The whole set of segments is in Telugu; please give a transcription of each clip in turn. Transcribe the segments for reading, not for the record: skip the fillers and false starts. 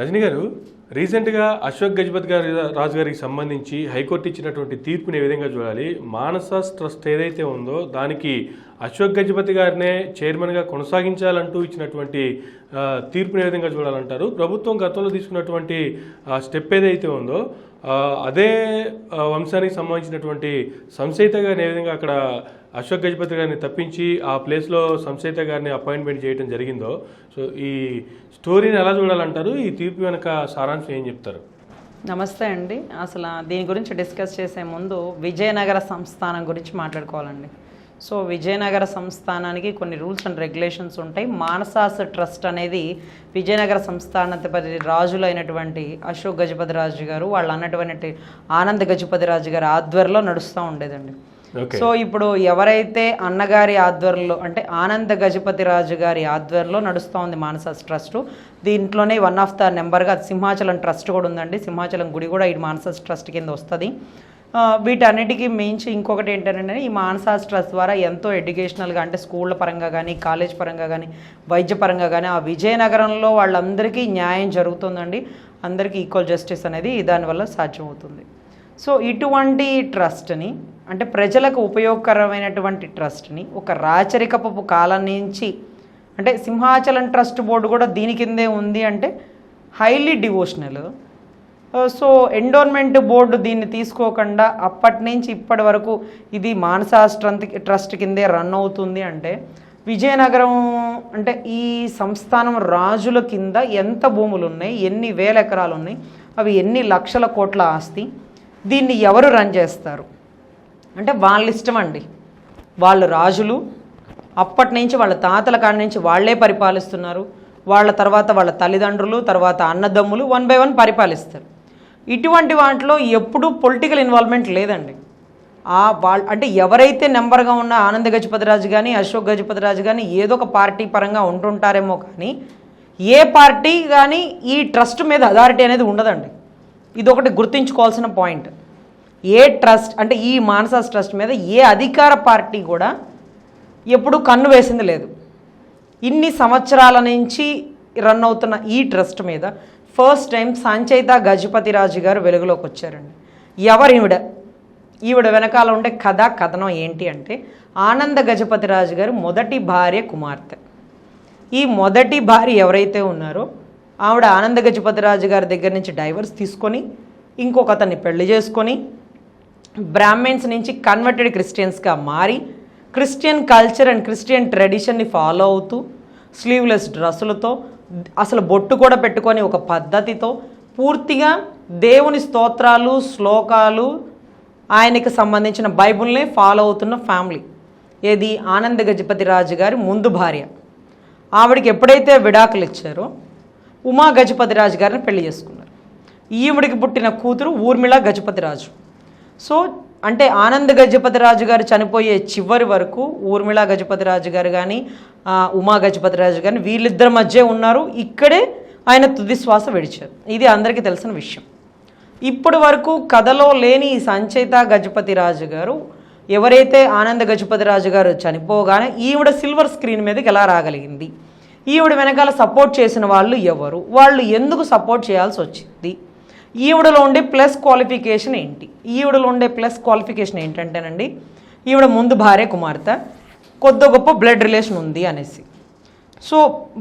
రజనీ గారు, రీసెంట్గా అశోక్ గజపతి గారి రాజు గారికి సంబంధించి హైకోర్టు ఇచ్చినటువంటి తీర్పుని ఏ విధంగా చూడాలి? మానస ట్రస్ట్ ఏదైతే ఉందో దానికి అశోక్ గజపతి గారినే చైర్మన్గా కొనసాగించాలంటూ ఇచ్చినటువంటి తీర్పుని ఏ విధంగా చూడాలంటారు? ప్రభుత్వం గతంలో తీసుకున్నటువంటి స్టెప్ ఏదైతే ఉందో అదే వంశానికి సంబంధించినటువంటి సంశయిత గారిని ఏ విధంగా అక్కడ అశోక్ గజపతి గారిని తప్పించి ఆ ప్లేస్లో సంశయిత గారిని అపాయింట్మెంట్ చేయడం జరిగిందో, సో ఈ స్టోరీని ఎలా చూడాలంటారు? ఈ తీర్పు వెనక సారాంశం ఏం చెప్తారు? నమస్తే అండి. అసలు దీని గురించి డిస్కస్ చేసే ముందు విజయనగర సంస్థానం గురించి మాట్లాడుకోవాలండి. సో విజయనగర సంస్థానానికి కొన్ని రూల్స్ అండ్ రెగ్యులేషన్స్ ఉంటాయి. మానసాస్ ట్రస్ట్ అనేది విజయనగర సంస్థానాధిపతి రాజులు అయినటువంటి అశోక్ గజపతి రాజు గారు వాళ్ళు అన్నటువంటి ఆనంద్ గజపతి రాజు గారి ఆధ్వర్యంలో నడుస్తూ ఉండేదండి. సో ఇప్పుడు ఎవరైతే అన్నగారి ఆధ్వర్యంలో అంటే ఆనంద గజపతి రాజు గారి ఆధ్వర్యంలో నడుస్తూ ఉంది మానసాస్ ట్రస్ట్. దీంట్లోనే వన్ ఆఫ్ ద నెంబర్గా సింహాచలం ట్రస్ట్ కూడా ఉందండి. సింహాచలం గుడి కూడా ఈ మానసాస్ ట్రస్ట్ కింద వస్తుంది. వీటన్నిటికీ మించి ఇంకొకటి ఏంటంటే ఈ మానసాస్ ట్రస్ట్ ద్వారా ఎంతో ఎడ్యుకేషనల్గా అంటే స్కూళ్ళ పరంగా కానీ కాలేజ్ పరంగా కానీ వైద్య పరంగా కానీ ఆ విజయనగరంలో వాళ్ళందరికీ న్యాయం జరుగుతుందండి. అందరికీ ఈక్వల్ జస్టిస్ అనేది దానివల్ల సాధ్యమవుతుంది. సో ఇటువంటి ట్రస్ట్ని అంటే ప్రజలకు ఉపయోగకరమైనటువంటి ట్రస్ట్ని ఒక రాచరికపు కాలం నుంచి అంటే సింహాచలం ట్రస్ట్ బోర్డు కూడా దీని కిందే ఉంది అంటే highly devotional. So endowment board దీన్ని తీసుకోకుండా అప్పటి నుంచి ఇప్పటి వరకు ఇది మానసాస్ ట్రస్ట్ కిందే రన్ అవుతుంది అంటే విజయనగరం అంటే ఈ సంస్థానం రాజుల కింద ఎంత భూములు ఉన్నాయి, ఎన్ని వేల ఎకరాలు ఉన్నాయి, అవి ఎన్ని లక్షల కోట్ల ఆస్తి, దీన్ని ఎవరు రన్ చేస్తారు అంటే వాళ్ళ ఇష్టం అండి. వాళ్ళు రాజులు అప్పటి నుంచి వాళ్ళ తాతల కాడి నుంచి వాళ్ళే పరిపాలిస్తున్నారు. వాళ్ళ తర్వాత వాళ్ళ తల్లిదండ్రులు తర్వాత అన్నదమ్ములు 1 by 1 పరిపాలిస్తారు. ఇటువంటి వాటిలో ఎప్పుడూ పొలిటికల్ ఇన్వాల్వ్మెంట్ లేదండి. అంటే ఎవరైతే నెంబర్గా ఉన్న ఆనంద గజపతి రాజు కానీ అశోక్ గజపతి రాజు కానీ ఏదో ఒక పార్టీ పరంగా ఉంటుంటారేమో కానీ ఏ పార్టీ కానీ ఈ ట్రస్ట్ మీద అథారిటీ అనేది ఉండదండి. ఇదొకటి గుర్తుంచుకోవాల్సిన పాయింట్. ఏ ట్రస్ట్ అంటే ఈ మానసాస్ ట్రస్ట్ మీద ఏ అధికార పార్టీ కూడా ఎప్పుడూ కన్ను వేసింది లేదు. ఇన్ని సంవత్సరాల నుంచి రన్ అవుతున్న ఈ ట్రస్ట్ మీద ఫస్ట్ టైం సంచయిత గజపతి రాజు గారు వెలుగులోకి వచ్చారండి. ఈవిడ వెనకాల ఉండే కథనం ఏంటి అంటే ఆనంద గజపతి రాజు గారు మొదటి భార్య కుమార్తె. ఈ మొదటి భార్య ఎవరైతే ఉన్నారో ఆవిడ ఆనంద గజపతి రాజు గారి దగ్గర నుంచి డైవర్స్ తీసుకొని ఇంకొక అతన్ని పెళ్లి చేసుకొని బ్రాహ్మిన్స్ నుంచి కన్వర్టెడ్ క్రిస్టియన్స్గా మారి క్రిస్టియన్ కల్చర్ అండ్ క్రిస్టియన్ ట్రెడిషన్ని ఫాలో అవుతూ స్లీవ్లెస్ డ్రెస్సులతో అసలు బొట్టు కూడా పెట్టుకొని ఒక పద్ధతితో పూర్తిగా దేవుని స్తోత్రాలు శ్లోకాలు ఆయనకి సంబంధించిన బైబుల్ని ఫాలో అవుతున్న ఫ్యామిలీ ఏది ఆనంద గజపతి రాజు గారి ముందు భార్య. ఆవిడికి ఎప్పుడైతే విడాకులు ఇచ్చారో ఉమా గజపతి రాజు గారిని పెళ్లి చేసుకున్నారు. ఈవిడికి పుట్టిన కూతురు ఊర్మిళ గజపతి రాజు. సో అంటే ఆనంద గజపతి రాజు గారు చనిపోయే చివరి వరకు ఊర్మిళ గజపతి రాజు గారు కానీ ఉమా గజపతి రాజు కానీ వీళ్ళిద్దరి మధ్య ఉన్నారు. ఇక్కడే ఆయన తుది శ్వాస విడిచారు. ఇది అందరికీ తెలిసిన విషయం. ఇప్పటి వరకు కథలో లేని ఈ సంచయిత గజపతి రాజు గారు ఎవరైతే ఆనంద గజపతి రాజు గారు చనిపోగానే ఈవిడ సిల్వర్ స్క్రీన్ మీదకి ఎలా రాగలిగింది, ఈవిడ వెనకాల సపోర్ట్ చేసిన వాళ్ళు ఎవరు, వాళ్ళు ఎందుకు సపోర్ట్ చేయాల్సి వచ్చింది, ఈవిడలో ఉండే ప్లస్ క్వాలిఫికేషన్ ఏంటి? ఈవిడలో ఉండే ప్లస్ క్వాలిఫికేషన్ ఏంటంటేనండి ఈవిడ ముందు భార్య కుమార్తె, కొద్ది గొప్ప బ్లడ్ రిలేషన్ ఉంది అనేసి. సో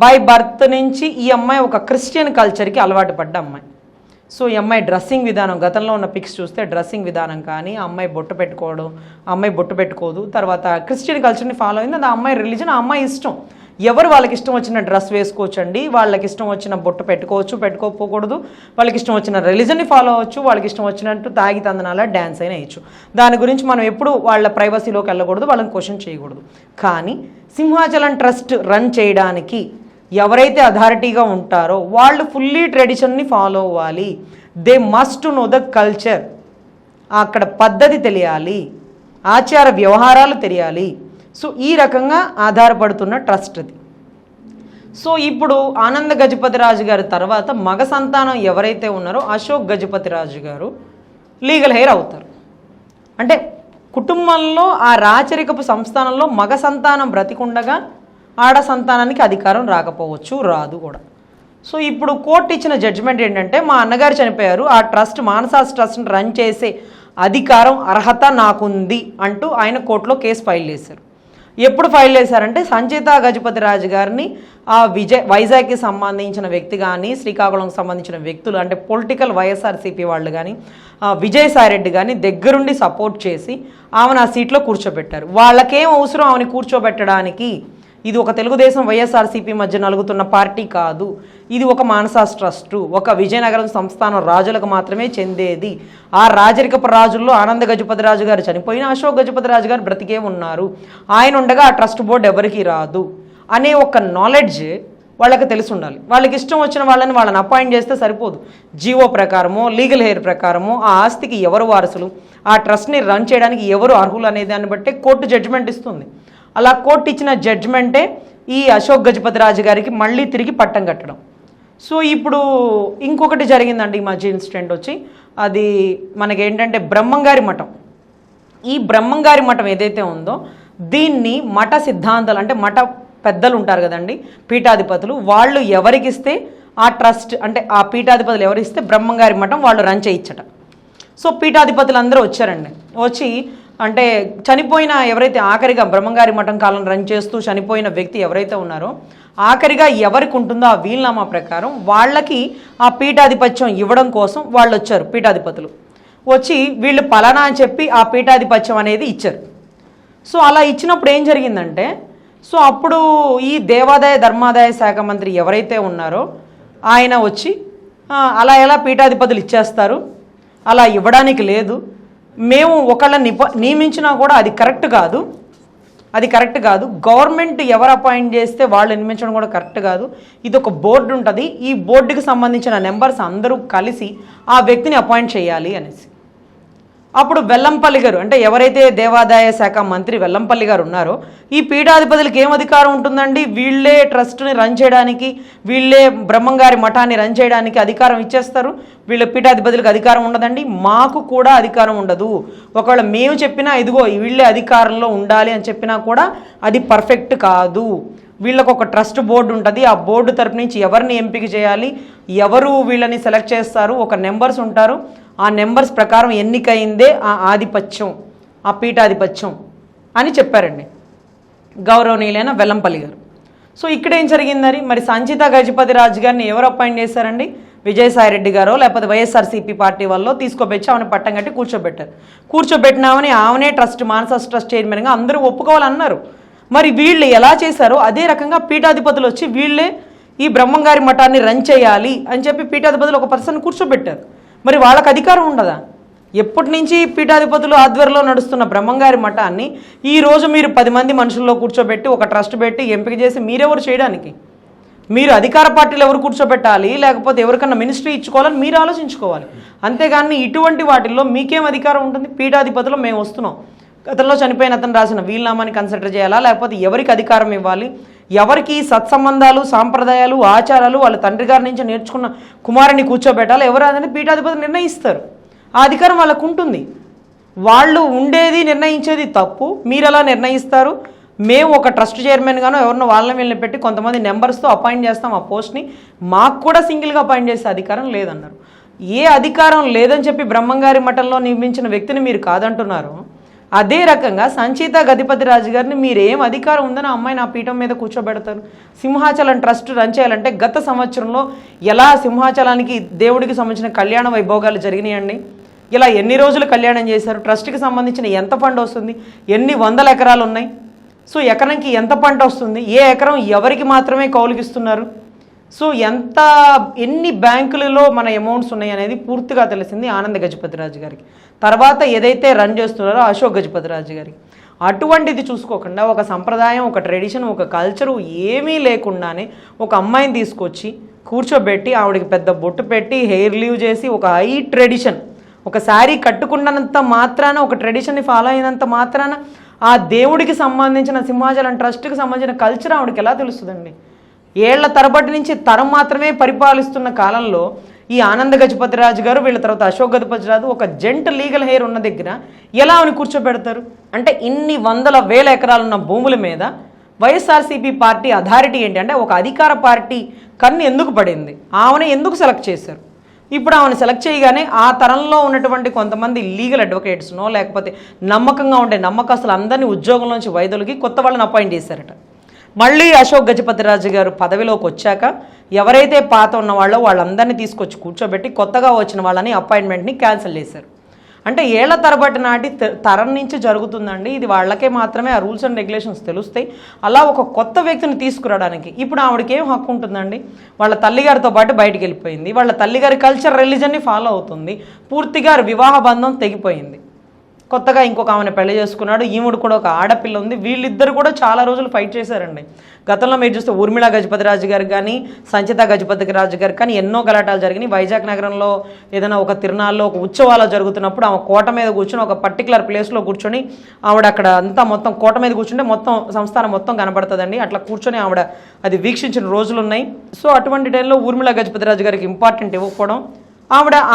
బై బర్త్ నుంచి ఈ అమ్మాయి ఒక క్రిస్టియన్ కల్చర్కి అలవాటు పడ్డ అమ్మాయి. సో ఈ అమ్మాయి డ్రెస్సింగ్ విధానం గతంలో ఉన్న పిక్స్ చూస్తే డ్రెస్సింగ్ విధానం కానీ ఆ అమ్మాయి బొట్టు పెట్టుకోవడం, ఆ అమ్మాయి బొట్టు పెట్టుకోదు, తర్వాత క్రిస్టియన్ కల్చర్ని ఫాలో అయింది. అది ఆ అమ్మాయి రిలీజన్, ఆ అమ్మాయి ఇష్టం. ఎవరు వాళ్ళకి ఇష్టం వచ్చిన డ్రెస్ వేసుకోవచ్చండి, వాళ్ళకి ఇష్టం వచ్చిన బొట్టు పెట్టుకోవచ్చు, పెట్టుకోకూడదు, వాళ్ళకి ఇష్టం వచ్చిన రిలీజన్ని ఫాలో అవ్వచ్చు, వాళ్ళకి ఇష్టం వచ్చినట్టు తాగి తందనాల డ్యాన్స్ అయినా వేయచ్చు. దాని గురించి మనం ఎప్పుడు వాళ్ళ ప్రైవసీలోకి వెళ్ళకూడదు, వాళ్ళని క్వశ్చన్ చేయకూడదు. కానీ సింహాచలం ట్రస్ట్ రన్ చేయడానికి ఎవరైతే అథారిటీగా ఉంటారో వాళ్ళు ఫుల్లీ ట్రెడిషన్ని ఫాలో అవ్వాలి. They must know the culture. అక్కడ పద్ధతి తెలియాలి, ఆచార వ్యవహారాలు తెలియాలి. సో ఈ రకంగా ఆధారపడుతున్న ట్రస్ట్ అది. సో ఇప్పుడు ఆనంద గజపతి రాజు గారి తర్వాత మగ సంతానం ఎవరైతే ఉన్నారో అశోక్ గజపతి రాజు గారు లీగల్ హెయిర్ అవుతారు. అంటే కుటుంబంలో ఆ రాచరికపు సంస్థానంలో మగ సంతానం బ్రతికుండగా ఆడ సంతానానికి అధికారం రాకపోవచ్చు, రాదు కూడా. సో ఇప్పుడు కోర్టు ఇచ్చిన జడ్జిమెంట్ ఏంటంటే మా అన్నగారు చనిపోయారు, ఆ ట్రస్ట్ మానసాస్ ట్రస్ట్ని రన్ చేసే అధికారం అర్హత నాకుంది అంటూ ఆయన కోర్టులో కేసు ఫైల్ చేశారు. ఎప్పుడు ఫైల్ చేశారంటే సంచిత గజపతి రాజు గారిని ఆ వైజాగ్కి సంబంధించిన వ్యక్తి కానీ శ్రీకాకుళంకి సంబంధించిన వ్యక్తులు అంటే పొలిటికల్ వైఎస్ఆర్సీపీ వాళ్ళు కానీ విజయసాయిరెడ్డి కానీ దగ్గరుండి సపోర్ట్ చేసి ఆమెను ఆ సీట్లో కూర్చోబెట్టారు. వాళ్ళకేం అవసరం ఆమెను కూర్చోబెట్టడానికి? ఇది ఒక తెలుగుదేశం వైఎస్ఆర్సీపీ మధ్య నలుగుతున్న పార్టీ కాదు, ఇది ఒక మానసాస్ ట్రస్టు, ఒక విజయనగరం సంస్థానం రాజులకు మాత్రమే చెందేది. ఆ రాజరికపు రాజుల్లో ఆనంద గజపతి రాజు గారు చనిపోయిన అశోక్ గజపతి రాజు గారు బ్రతికే ఉన్నారు, ఆయన ఉండగా ఆ ట్రస్ట్ బోర్డు ఎవరికి రాదు అనే ఒక నాలెడ్జ్ వాళ్ళకి తెలిసి ఉండాలి. వాళ్ళకి ఇష్టం వచ్చిన వాళ్ళని అపాయింట్ చేస్తే సరిపోదు. జీవో ప్రకారమో లీగల్ హెయిర్ ప్రకారమో ఆ ఆస్తికి ఎవరు వారసులు, ఆ ట్రస్ట్ని రన్ చేయడానికి ఎవరు అర్హులు అనే దాన్ని బట్టే కోర్టు జడ్జిమెంట్ ఇస్తుంది. అలా కోర్టు ఇచ్చిన జడ్జిమెంటే ఈ అశోక్ గజపతి రాజు గారికి మళ్ళీ తిరిగి పట్టం కట్టడం. సో ఇప్పుడు ఇంకొకటి జరిగిందండి ఈ మధ్య ఇన్సిడెంట్ వచ్చి, అది మనకేంటంటే బ్రహ్మంగారి మఠం. ఈ బ్రహ్మంగారి మఠం ఏదైతే ఉందో దీన్ని మఠ సిద్ధాంతాలు అంటే మఠ పెద్దలు ఉంటారు కదండి, పీఠాధిపతులు, వాళ్ళు ఎవరికిస్తే ఆ ట్రస్ట్ అంటే ఆ పీఠాధిపతులు ఎవరిస్తే బ్రహ్మంగారి మఠం వాళ్ళు రన్ చేయించట. సో పీఠాధిపతులు అందరూ వచ్చారండి. వచ్చి అంటే చనిపోయిన ఎవరైతే ఆఖరిగా బ్రహ్మంగారి మఠం కాలం రన్ చేస్తూ చనిపోయిన వ్యక్తి ఎవరైతే ఉన్నారో ఆఖరిగా ఎవరికి ఉంటుందో ఆ వీలునామా ప్రకారం వాళ్ళకి ఆ పీఠాధిపత్యం ఇవ్వడం కోసం వాళ్ళు వచ్చారు. పీఠాధిపతులు వచ్చి వీళ్ళు పలానా అని చెప్పి ఆ పీఠాధిపత్యం అనేది ఇచ్చారు. సో అలా ఇచ్చినప్పుడు ఏం జరిగిందంటే, సో అప్పుడు ఈ దేవాదాయ ధర్మాదాయ శాఖ మంత్రి ఎవరైతే ఉన్నారో ఆయన వచ్చి అలా ఎలా పీఠాధిపతులు ఇచ్చేస్తారు, అలా ఇవ్వడానికి లేదు, మేము ఒకళ్ళని నియమించినా కూడా అది కరెక్ట్ కాదు, గవర్నమెంట్ ఎవరు అపాయింట్ చేస్తే వాళ్ళు నియమించడం కూడా కరెక్ట్ కాదు, ఇది ఒక బోర్డు ఉంటుంది, ఈ బోర్డుకి సంబంధించిన నెంబర్స్ అందరూ కలిసి ఆ వ్యక్తిని అపాయింట్ చేయాలి అనేసి. అప్పుడు వెల్లంపల్లి గారు అంటే ఎవరైతే దేవాదాయ శాఖ మంత్రి వెల్లంపల్లి గారు ఉన్నారో ఈ పీఠాధిపతులకు ఏం అధికారం ఉంటుందండి, వీళ్ళే ట్రస్ట్ని రన్ చేయడానికి, వీళ్ళే బ్రహ్మంగారి మఠాన్ని రన్ చేయడానికి అధికారం ఇచ్చేస్తారు, వీళ్ళ పీఠాధిపతులకు అధికారం ఉండదండి, మాకు కూడా అధికారం ఉండదు. ఒకవేళ మేము చెప్పినా ఇదిగో వీళ్ళే అధికారంలో ఉండాలి అని చెప్పినా కూడా అది పర్ఫెక్ట్ కాదు. వీళ్ళకు ఒక ట్రస్ట్ బోర్డు ఉంటుంది, ఆ బోర్డు తరపు నుంచి ఎవరిని ఎంపిక చేయాలి, ఎవరు వీళ్ళని సెలెక్ట్ చేస్తారు, ఒక నెంబర్స్ ఉంటారు, ఆ నెంబర్స్ ప్రకారం ఎన్నికైందే ఆ ఆధిపత్యం, ఆ పీఠాధిపత్యం అని చెప్పారండి గౌరవనీయులైన వెల్లంపల్లి గారు. సో ఇక్కడ ఏం జరిగిందని మరి సంచిత గజపతి రాజు గారిని ఎవరు అపాయింట్ చేశారండి, విజయసాయిరెడ్డి గారో లేకపోతే వైఎస్ఆర్సీపీ పార్టీ వాళ్ళు తీసుకొచ్చి ఆమెను పట్టం కట్టి కూర్చోబెట్టినామని ఆమెనే ట్రస్ట్ మానసాస్ ట్రస్ట్ చైర్మన్గా అందరూ ఒప్పుకోవాలన్నారు. మరి వీళ్ళు ఎలా చేశారో అదే రకంగా పీఠాధిపతులు వచ్చి వీళ్ళే ఈ బ్రహ్మంగారి మఠాన్ని రన్ చేయాలి అని చెప్పి పీఠాధిపతులు ఒక పర్సన్ కూర్చోబెట్టారు. మరి వాళ్ళకి అధికారం ఉండదా? ఎప్పటి నుంచి పీఠాధిపతులు ఆధ్వర్యంలో నడుస్తున్న బ్రహ్మంగారి మఠాన్ని ఈరోజు మీరు 10 మంది మనుషుల్లో కూర్చోబెట్టి ఒక ట్రస్ట్ పెట్టి ఎంపిక చేసి మీరెవరు చేయడానికి? మీరు అధికార పార్టీలు ఎవరు కూర్చోబెట్టాలి, లేకపోతే ఎవరికన్నా మినిస్ట్రీ ఇచ్చుకోవాలని మీరు ఆలోచించుకోవాలి. అంతేగాని ఇటువంటి వాటిల్లో మీకేం అధికారం ఉంటుంది? పీఠాధిపతులు మేము వస్తున్నాం, గతంలో చనిపోయిన అతను రాసిన వీలునామాని కన్సిడర్ చేయాలా, లేకపోతే ఎవరికి అధికారం ఇవ్వాలి, ఎవరికి సత్సంబంధాలు సాంప్రదాయాలు ఆచారాలు వాళ్ళ తండ్రి గారి నుంచి నేర్చుకున్న కుమారుని కూర్చోబెట్టాలి, ఎవరు అనేది పీఠాధిపతులు నిర్ణయిస్తారు. ఆ అధికారం వాళ్ళకు ఉంటుంది. వాళ్ళు ఉండేది నిర్ణయించేది తప్పు, మీరు ఎలా నిర్ణయిస్తారు? మేము ఒక ట్రస్ట్ చైర్మన్ గానో ఎవరినో వాళ్ళని వీళ్ళని పెట్టి కొంతమంది నెంబర్స్తో అపాయింట్ చేస్తాం ఆ పోస్ట్ని, మాకు కూడా సింగిల్గా అపాయింట్ చేసే అధికారం లేదన్నారు. ఏ అధికారం లేదని చెప్పి బ్రహ్మంగారి మఠంలో నియమించిన వ్యక్తిని మీరు కాదంటున్నారు, అదే రకంగా సంచిత గజపతి రాజు గారిని మీరేం అధికారం ఉందని ఆ అమ్మాయిని ఆ పీఠం మీద కూర్చోబెడతారు? సింహాచలం ట్రస్ట్ రన్ చేయాలంటే గత సంవత్సరంలో ఎలా సింహాచలానికి దేవుడికి సంబంధించిన కళ్యాణ వైభోగాలు జరిగినాయండి, ఇలా ఎన్ని రోజులు కళ్యాణం చేశారు, ట్రస్ట్కి సంబంధించిన ఎంత ఫండ్ వస్తుంది, ఎన్ని వందల ఎకరాలు ఉన్నాయి, సో ఎకరానికి ఎంత పంట వస్తుంది, ఏ ఎకరం ఎవరికి మాత్రమే కౌలుకిస్తున్నారు, సో ఎన్ని బ్యాంకులలో మన అమౌంట్స్ ఉన్నాయి అనేది పూర్తిగా తెలిసింది ఆనంద గజపతి రాజు గారికి. తర్వాత ఏదైతే రన్ చేస్తున్నారో అశోక్ గజపతి రాజు గారికి. అటువంటిది చూసుకోకుండా ఒక సంప్రదాయం, ఒక ట్రెడిషన్, ఒక కల్చరు ఏమీ లేకుండానే ఒక అమ్మాయిని తీసుకొచ్చి కూర్చోబెట్టి ఆవిడకి పెద్ద బొట్టు పెట్టి హెయిర్ లీవ్ చేసి ఒక హై ట్రెడిషన్, ఒక శారీ కట్టుకున్నంత మాత్రాన, ఒక ట్రెడిషన్ని ఫాలో అయినంత మాత్రాన ఆ దేవుడికి సంబంధించిన సింహాచలం ట్రస్ట్కి సంబంధించిన కల్చర్ ఆవిడకి ఎలా తెలుస్తుందండి? ఏళ్ల తరబడి నుంచి తరం మాత్రమే పరిపాలిస్తున్న కాలంలో ఈ ఆనంద గజపతి రాజు గారు వీళ్ళ తర్వాత అశోక్ గజపతి రాజు ఒక జెంట్ లీగల్ హెయిర్ ఉన్న దగ్గర ఎలా ఆమెను కూర్చోబెడతారు? అంటే ఇన్ని వందల వేల ఎకరాలున్న భూముల మీద వైఎస్ఆర్సీపీ పార్టీ అథారిటీ ఏంటి అంటే ఒక అధికార పార్టీ కన్ను ఎందుకు పడింది, ఆమెను ఎందుకు సెలెక్ట్ చేశారు. ఇప్పుడు ఆమెను సెలెక్ట్ చేయగానే ఆ తరంలో ఉన్నటువంటి కొంతమంది లీగల్ అడ్వకేట్స్నో లేకపోతే నమ్మకంగా ఉండే నమ్మకస్తులు అందరినీ ఉద్యోగంలోంచి వైదొలిగి కొత్త వాళ్ళని అపాయింట్ చేశారట. మళ్ళీ అశోక్ గజపతిరాజు గారు పదవిలోకి వచ్చాక ఎవరైతే పాత ఉన్న వాళ్ళందరినీ తీసుకొచ్చి కూర్చోబెట్టి కొత్తగా వచ్చిన వాళ్ళని అపాయింట్మెంట్ని క్యాన్సిల్ చేశారు. అంటే ఏళ్ల తరబడి నాటి తరం నుంచి జరుగుతుందండి ఇది. వాళ్ళకే మాత్రమే ఆ రూల్స్ అండ్ రెగ్యులేషన్స్ తెలుస్తాయి. అలా ఒక కొత్త వ్యక్తిని తీసుకురావడానికి ఇప్పుడు ఆవిడకి ఏం హక్కు ఉంటుందండి. వాళ్ళ తల్లిగారితో పాటు బయటికి వెళ్ళిపోయింది. వాళ్ళ తల్లిగారి కల్చర్ రిలీజన్ని ఫాలో అవుతుంది. పూర్తిగా వివాహ బంధం తెగిపోయింది. కొత్తగా ఇంకొక ఆమెను పెళ్లి చేసుకున్నాడు. ఈవిడ కూడా ఒక ఆడపిల్ల ఉంది. వీళ్ళిద్దరు కూడా చాలా రోజులు ఫైట్ చేశారండి. గతంలో మీరు చూస్తే ఊర్మిళ గజపతిరాజు గారు కానీ సంచిత గజపతిరాజు గారు కానీ ఎన్నో గలాటాలు జరిగినాయి. వైజాగ్ నగరంలో ఏదైనా ఒక తిరునాళ్ళలో ఒక ఉత్సవాలు జరుగుతున్నప్పుడు ఆమె కోట మీద కూర్చొని ఒక పర్టికులర్ ప్లేస్లో కూర్చొని ఆవిడ అక్కడ అంతా మొత్తం కోట మీద కూర్చుంటే మొత్తం సంస్థానం మొత్తం కనబడుతుందండి. అట్లా కూర్చొని ఆవిడ అది వీక్షించిన రోజులు ఉన్నాయి. సో అటువంటి టైంలో ఊర్మిళ గజపతిరాజు గారికి ఇంపార్టెంట్ ఇవ్వకపోవడం,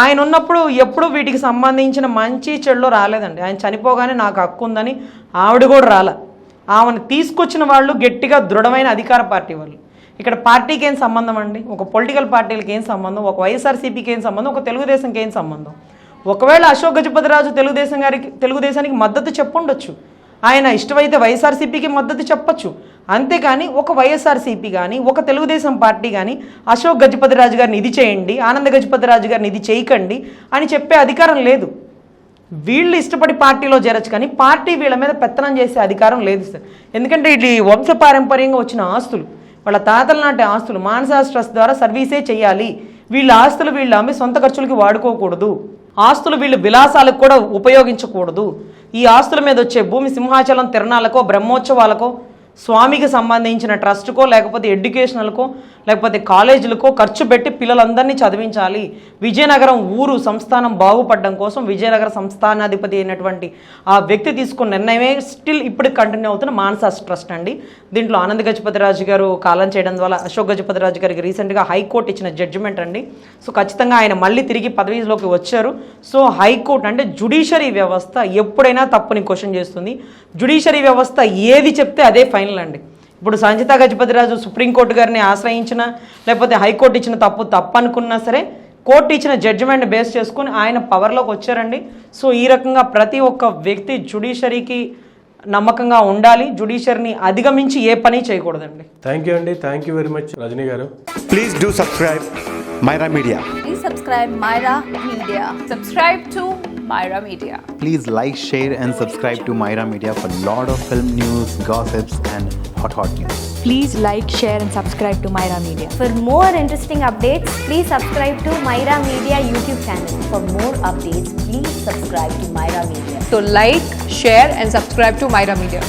ఆయన ఉన్నప్పుడు ఎప్పుడు వీటికి సంబంధించిన మంచి చెడులో రాలేదండి. ఆయన చనిపోగానే నాకు హక్కు ఉందని ఆవిడ కూడా రాలే. ఆమెను తీసుకొచ్చిన వాళ్ళు గట్టిగా దృఢమైన అధికార పార్టీ వాళ్ళు. ఇక్కడ పార్టీకి ఏం సంబంధం అండి, ఒక పొలిటికల్ పార్టీలకి ఏం సంబంధం, ఒక వైఎస్ఆర్సీపీకి ఏం సంబంధం, ఒక తెలుగుదేశంకి ఏం సంబంధం. ఒకవేళ అశోక్ గజపతిరాజు తెలుగుదేశానికి మద్దతు చెప్పుండొచ్చు, ఆయన ఇష్టమైతే వైఎస్ఆర్సీపీకి మద్దతు చెప్పొచ్చు. అంతేకాని ఒక వైఎస్ఆర్సీపీ కానీ ఒక తెలుగుదేశం పార్టీ కానీ అశోక్ గజపతిరాజు గారిని ఇది చేయండి, ఆనంద గజపతిరాజు గారిని ఇది చేయకండి అని చెప్పే అధికారం లేదు. వీళ్ళు ఇష్టపడి పార్టీలో చేరచ్చు కానీ పార్టీ వీళ్ళ మీద పెత్తనం చేసే అధికారం లేదు సార్. ఎందుకంటే ఇది వంశపారంపర్యంగా వచ్చిన ఆస్తులు, వాళ్ళ తాతల నాటి ఆస్తులు. మానసా ట్రస్ట్ ద్వారా సర్వీసే చేయాలి. వీళ్ళ ఆస్తులు వీళ్ళు అమ్మి సొంత ఖర్చులకి వాడుకోకూడదు. ఆస్తులు వీళ్ళు విలాసాలకు కూడా ఉపయోగించకూడదు. ఈ ఆస్తుల మీద వచ్చే భూమి సింహాచలం తిరణాలకో బ్రహ్మోత్సవాలకో స్వామికి సంబంధించిన ట్రస్ట్కో లేకపోతే ఎడ్యుకేషనల్కో లేకపోతే కాలేజీలకో ఖర్చు పెట్టి పిల్లలందరినీ చదివించాలి. విజయనగరం ఊరు సంస్థానం బాగుపడడం కోసం విజయనగర సంస్థానాధిపతి అయినటువంటి ఆ వ్యక్తి తీసుకున్న నిర్ణయమే స్టిల్ ఇప్పుడు కంటిన్యూ అవుతున్న మానసా ట్రస్ట్ అండి. దీంట్లో ఆనంద గజపతిరాజు గారు కాలం చేయడం ద్వారా అశోక్ గజపతిరాజు గారికి రీసెంట్గా హైకోర్టు ఇచ్చిన జడ్జిమెంట్ అండి. సో ఖచ్చితంగా ఆయన మళ్ళీ తిరిగి పదవిలోకి వచ్చారు. సో హైకోర్టు అంటే జ్యుడిషియరీ వ్యవస్థ ఎప్పుడైనా తప్పుని క్వశ్చన్ చేస్తుంది. జ్యుడిషియరీ వ్యవస్థ ఏది చెప్తే అదే ఫైనల్ అండి. ఇప్పుడు సంచిత గజపతిరాజు సుప్రీంకోర్టు గారిని ఆశ్రయించినా లేకపోతే హైకోర్టు ఇచ్చిన తప్పు అనుకున్నా సరే కోర్టు ఇచ్చిన జడ్జిమెంట్ బేస్ చేసుకుని ఆయన పవర్లోకి వచ్చారండి. సో ఈ రకంగా ప్రతి ఒక్క వ్యక్తి జ్యుడిషియరీకి నమ్మకంగా ఉండాలి. జ్యుడిషియరీని అధిగమించి ఏ పని చేయకూడదండి. థ్యాంక్ యూ అండి. Thank you very much Rajani garu. Please do subscribe Myra Media. Please subscribe Myra Media. Subscribe to Myra Media. Please like, share and subscribe to Myra Media for lot of film news, gossips and hot news. Please like, share and subscribe to Myra Media. For more interesting updates, please subscribe to Myra Media YouTube channel. For more updates, please subscribe to Myra Media. So like, share and subscribe to Myra Media.